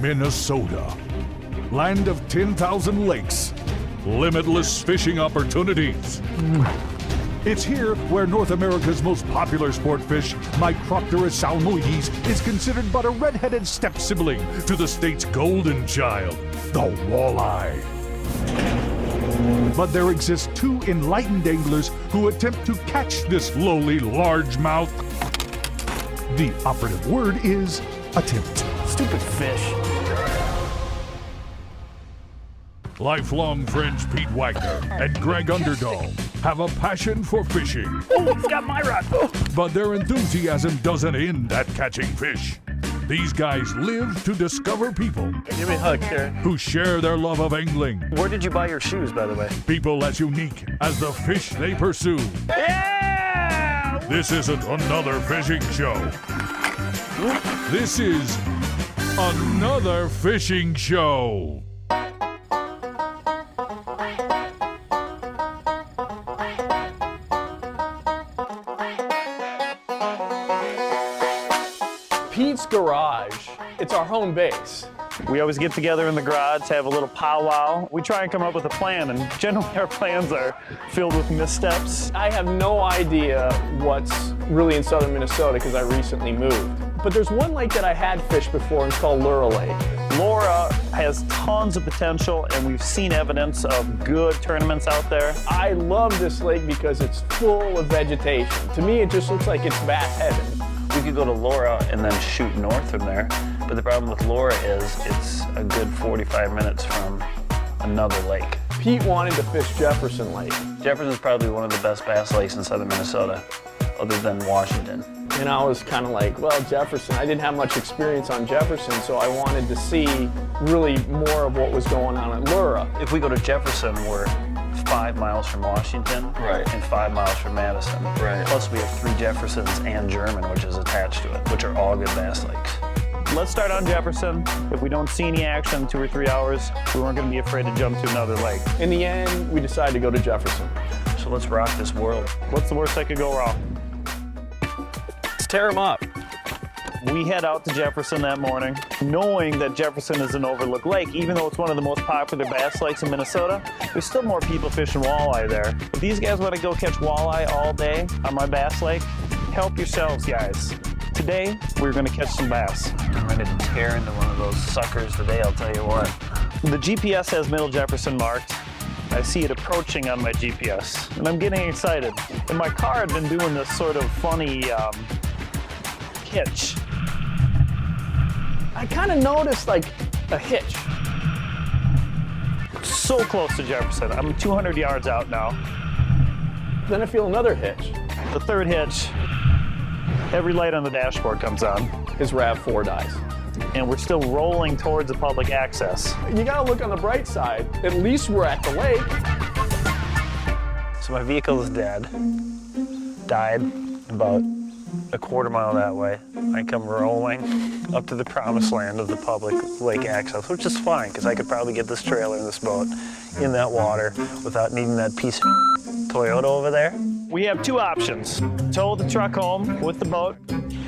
Minnesota. Land of 10,000 lakes, limitless fishing opportunities. It's here where North America's most popular sport fish, Micropterus salmoides, is considered but a red-headed step-sibling to the state's golden child, the walleye. But there exist two enlightened anglers who attempt to catch this lowly largemouth. The operative word is attempt. Stupid fish. Lifelong friends Pete Wagner and Greg Underdahl have a passion for fishing. Oh, it's got my rod. Oh. But their enthusiasm doesn't end at catching fish. These guys live to discover people Give me a hug here. who share their love of angling. Where did you buy your shoes, by the way? People as unique as the fish they pursue. Yeah! This isn't another fishing show. This is another fishing show. Pete's Garage, it's our home base. We always get together in the garage, have a little powwow. We try and come up with a plan, and generally our plans are filled with missteps. I have no idea what's really in southern Minnesota because I recently moved. But there's one lake that I had fished before, and it's called Laura Lake. Laura has tons of potential, and we've seen evidence of good tournaments out there. I love this lake because it's full of vegetation. To me, it just looks like it's bass heaven. We could go to Laura and then shoot north from there, but the problem with Laura is it's a good 45 minutes from another lake. Pete wanted to fish Jefferson Lake. Jefferson's probably one of the best bass lakes in southern Minnesota, other than Washington. And I was kind of like, well, Jefferson, I didn't have much experience on Jefferson, so I wanted to see really more of what was going on at Laura. If we go to Jefferson, we're 5 miles from Washington, Right. and 5 miles from Madison. Right. Plus we have 3 Jeffersons and German, which is attached to it, which are all good bass lakes. Let's start on Jefferson. If we don't see any action in 2 or 3 hours, we weren't going to be afraid to jump to another lake. In the end, we decided to go to Jefferson. So let's rock this world. What's the worst that could go wrong? Let's tear them up. We head out to Jefferson that morning, knowing that Jefferson is an overlooked lake. Even though it's one of the most popular bass lakes in Minnesota, there's still more people fishing walleye there. If these guys want to go catch walleye all day on my bass lake, help yourselves, guys. Today, we're going to catch some bass. I'm ready to tear into one of those suckers today, I'll tell you what. The GPS has Middle Jefferson marked. I see it approaching on my GPS, and I'm getting excited. And my car had been doing this sort of funny hitch. I kind of noticed like a hitch. So close to Jefferson. I'm 200 yards out now. Then I feel another hitch. The third hitch, every light on the dashboard comes on, His RAV4 dies. and we're still rolling towards the public access. You gotta look on the bright side. At least we're at the lake. So my vehicle is dead. Died about a quarter mile that way. I come rolling up to the promised land of the public lake access, which is fine, because I could probably get this trailer and this boat in that water without needing that piece of Toyota over there. We have 2 options: tow the truck home with the boat,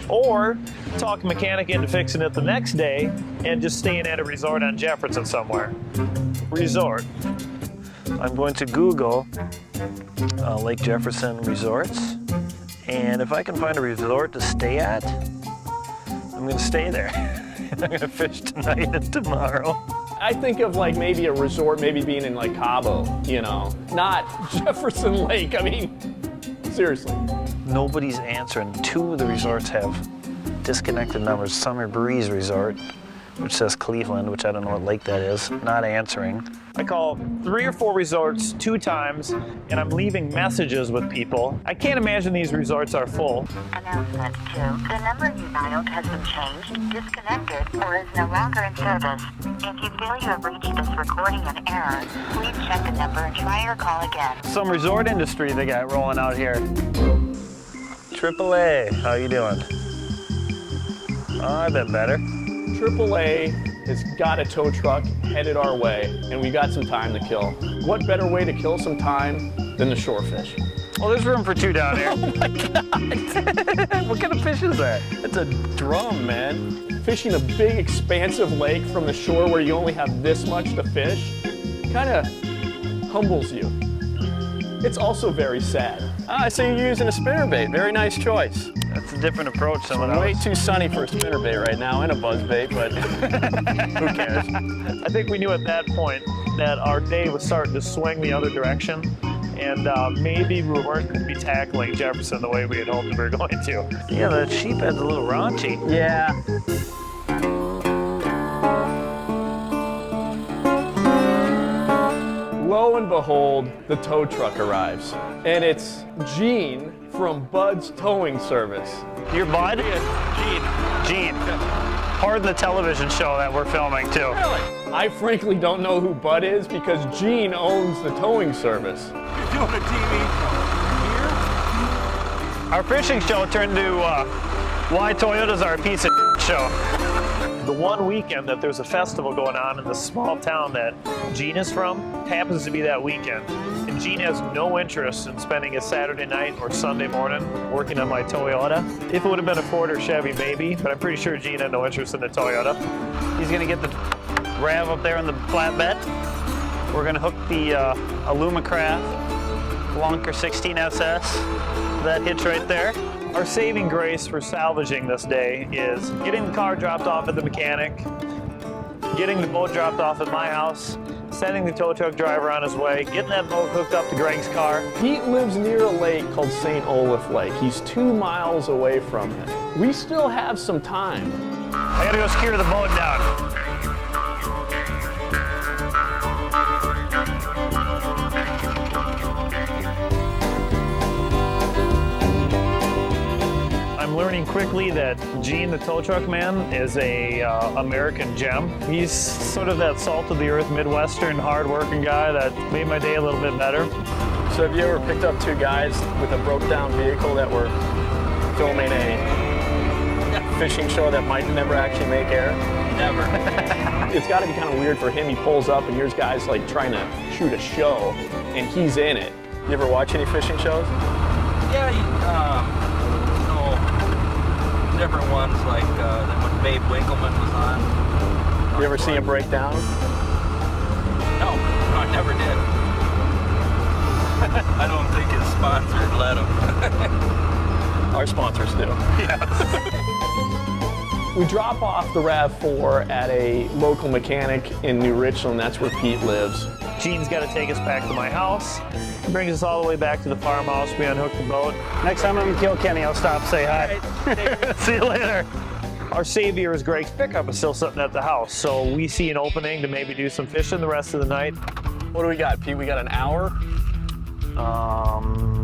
or talk a mechanic into fixing it the next day and just staying at a resort on Jefferson somewhere. Resort. I'm going to Google Lake Jefferson resorts, and if I can find a resort to stay at, I'm gonna stay there. I'm gonna fish tonight and tomorrow. I think of like maybe a resort, maybe being in like Cabo, you know, not Jefferson Lake. I mean, seriously. Nobody's answering. 2 of the resorts have disconnected numbers. Summer Breeze Resort, which says Cleveland, which I don't know what lake that is, not answering. I call 3 or 4 resorts 2 times, and I'm leaving messages with people. I can't imagine these resorts are full. Announcement 2. The number you dialed has been changed, disconnected, or is no longer in service. If you feel you have reached this recording in error, please check the number and try your call again. Some resort industry they got rolling out here. AAA, how you doing? I've been better. AAA has got a tow truck headed our way, and we got some time to kill. What better way to kill some time than the shore fish? Well, there's room for 2 down here. Oh my God. What kind of fish is that? It's a drum, man. Fishing a big, expansive lake from the shore where you only have this much to fish kind of humbles you. It's also very sad. I see you're using a spinnerbait. Very nice choice. That's a different approach than what I Way was. too sunny for a spinnerbait right now and a buzzbait, but who cares? I think we knew at that point that our day was starting to swing the other direction, and maybe we weren't going to be tackling Jefferson the way we had hoped we were going to. Yeah, the sheephead's a little raunchy. Yeah. Lo and behold, the tow truck arrives. And it's Gene from Bud's Towing Service. Your bud? Gene. Pardon the television show that we're filming too. Really? I frankly don't know who Bud is because Gene owns the towing service. You're doing a TV show here? Our fishing show turned to why Toyotas are a piece of show. The one weekend that there's a festival going on in the small town that Gene is from happens to be that weekend. And Gene has no interest in spending a Saturday night or Sunday morning working on my Toyota. If it would have been a Ford or Chevy, maybe, but I'm pretty sure Gene had no interest in the Toyota. He's gonna get the Rav up there in the flatbed. We're gonna hook the Alumacraft Lunker 16SS, that hitch right there. Our saving grace for salvaging this day is getting the car dropped off at the mechanic, getting the boat dropped off at my house, sending the tow truck driver on his way, getting that boat hooked up to Greg's car. Pete lives near a lake called St. Olaf Lake. He's 2 miles away from it. We still have some time. I gotta go secure the boat down. I'm learning quickly that Gene, the tow truck man, is a American gem. He's sort of that salt of the earth, Midwestern, hard-working guy that made my day a little bit better. So have you ever picked up 2 guys with a broke down vehicle that were filming a fishing show that might never actually make air? Never. It's got to be kind of weird for him. He pulls up and here's guys like trying to shoot a show and he's in it. You ever watch any fishing shows? Yeah, different ones like when Babe Winkleman was on. You ever see him break down? No, I never did. I don't think his sponsors let him. Our sponsors do. We drop off the RAV4 at a local mechanic in New Richland. That's where Pete lives. Gene's got to take us back to my house. He brings us all the way back to the farmhouse. We unhook the boat. Next time I'm in Kilkenny, I'll stop, say hi. See you later. Our savior is Greg's pickup is still sitting at the house, so we see an opening to maybe do some fishing the rest of the night. What do we got, Pete? We got an hour?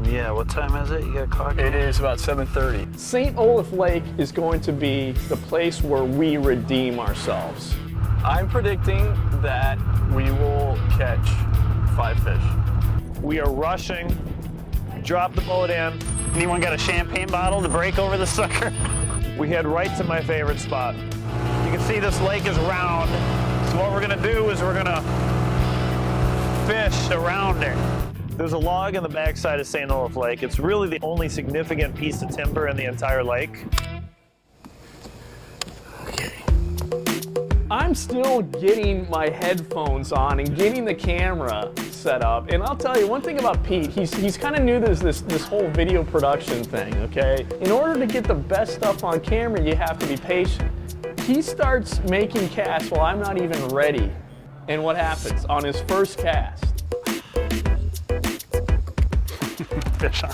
Yeah, what time is it? You got a clock? It is about 7:30. St. Olaf Lake is going to be the place where we redeem ourselves. I'm predicting that we will catch 5 fish. We are rushing. Drop the boat in. Anyone got a champagne bottle to break over the sucker? We head right to my favorite spot. You can see this lake is round. So what we're gonna do is we're gonna fish around it. There's a log in the backside of St. Olaf Lake. It's really the only significant piece of timber in the entire lake. I'm still getting my headphones on and getting the camera set up. And I'll tell you one thing about Pete, he's kind of new to this whole video production thing, okay? In order to get the best stuff on camera, you have to be patient. He starts making casts while I'm not even ready. And what happens on his first cast? Fish on.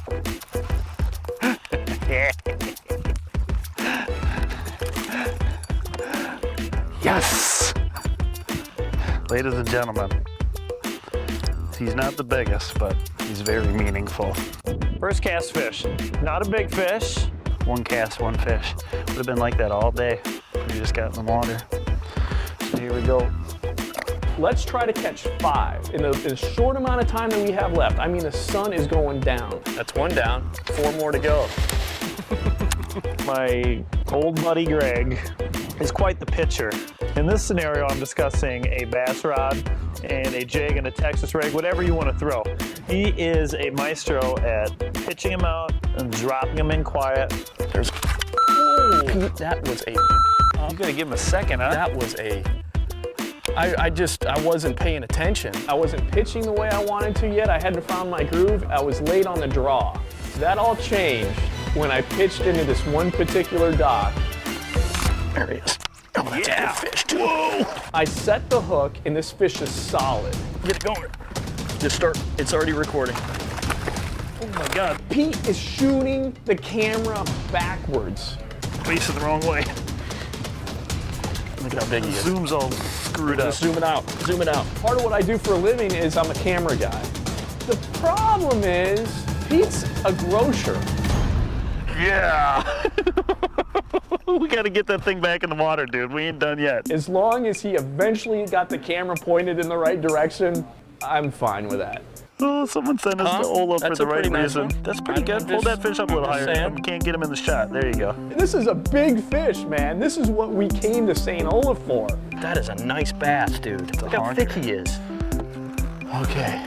Yes! Ladies and gentlemen, he's not the biggest, but he's very meaningful. First cast fish. Not a big fish. 1 cast, 1 fish. Would have been like that all day. We just got in the water. So here we go. Let's try to catch 5 in the short amount of time that we have left. I mean, the sun is going down. That's 1 down, 4 more to go. My old buddy Greg is quite the pitcher. In this scenario, I'm discussing a bass rod and a jig and a Texas rig, whatever you want to throw. He is a maestro at pitching him out and dropping him in quiet. There's. Pete, that was a. You gotta give him a second, huh? That was a. I wasn't paying attention. I wasn't pitching the way I wanted to yet. I hadn't found my groove. I was late on the draw. That all changed when I pitched into this one particular dock. There he is. Oh, that's a good fish, too. Whoa! I set the hook, and this fish is solid. Get it going. Just start. It's already recording. Oh my God. Pete is shooting the camera backwards. Facing the wrong way. Look at how big he is. Zoom's all screwed up. Just zoom it out. Zoom it out. Part of what I do for a living is I'm a camera guy. The problem is, Pete's a grocer. Yeah. We gotta get that thing back in the water, dude. We ain't done yet. As long as he eventually got the camera pointed in the right direction, I'm fine with that. Oh, someone sent us to Ola for That's the a right pretty nice reason. one. That's pretty I'm good. Pull just- that fish up a little I'm just higher. saying. We can't get him in the shot. There you go. This is a big fish, man. This is what we came to St. Olaf for. That is a nice bass, dude. Look how thick he is. Okay.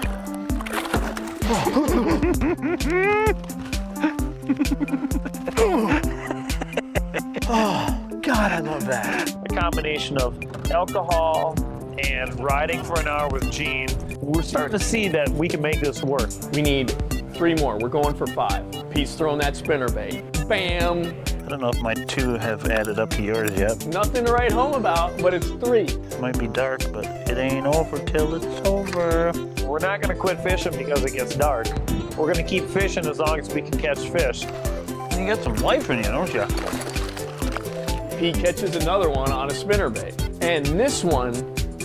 Oh, God, I love that. A combination of alcohol and riding for an hour with Gene. We're starting to see that we can make this work. We need 3 more. We're going for 5. Pete's throwing that spinnerbait. Bam! I don't know if my 2 have added up to yours yet. Nothing to write home about, but it's 3. It might be dark, but it ain't over till it's over. We're not gonna quit fishing because it gets dark. We're gonna keep fishing as long as we can catch fish. You got some life in you, don't you? Pete catches another one on a spinnerbait. And this one,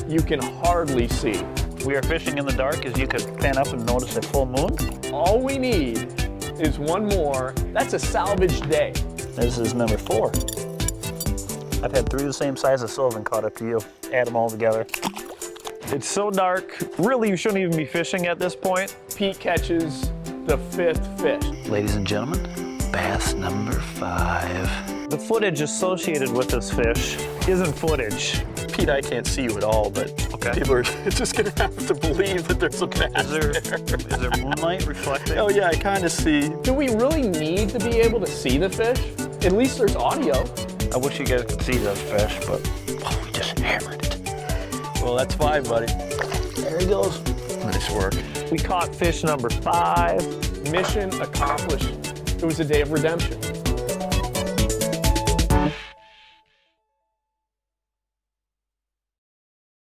you can hardly see. We are fishing in the dark, as you could pan up and notice a full moon. All we need is 1 more. That's a salvage day. This is number 4. I've had 3 the same size as Sylvan caught up to you. Add them all together. It's so dark. Really, you shouldn't even be fishing at this point. Pete catches the 5th fish. Ladies and gentlemen, bass number 5. The footage associated with this fish isn't footage. Pete, I can't see you at all, but people are just gonna have to believe that there's a bass there. Is there moonlight reflecting? Oh yeah, I kind of see. Do we really need to be able to see the fish? At least there's audio. I wish you guys could see those fish, but we just hammered it. Well, that's 5, buddy. There he goes. Nice work. We caught fish number 5. Mission accomplished. It was a day of redemption.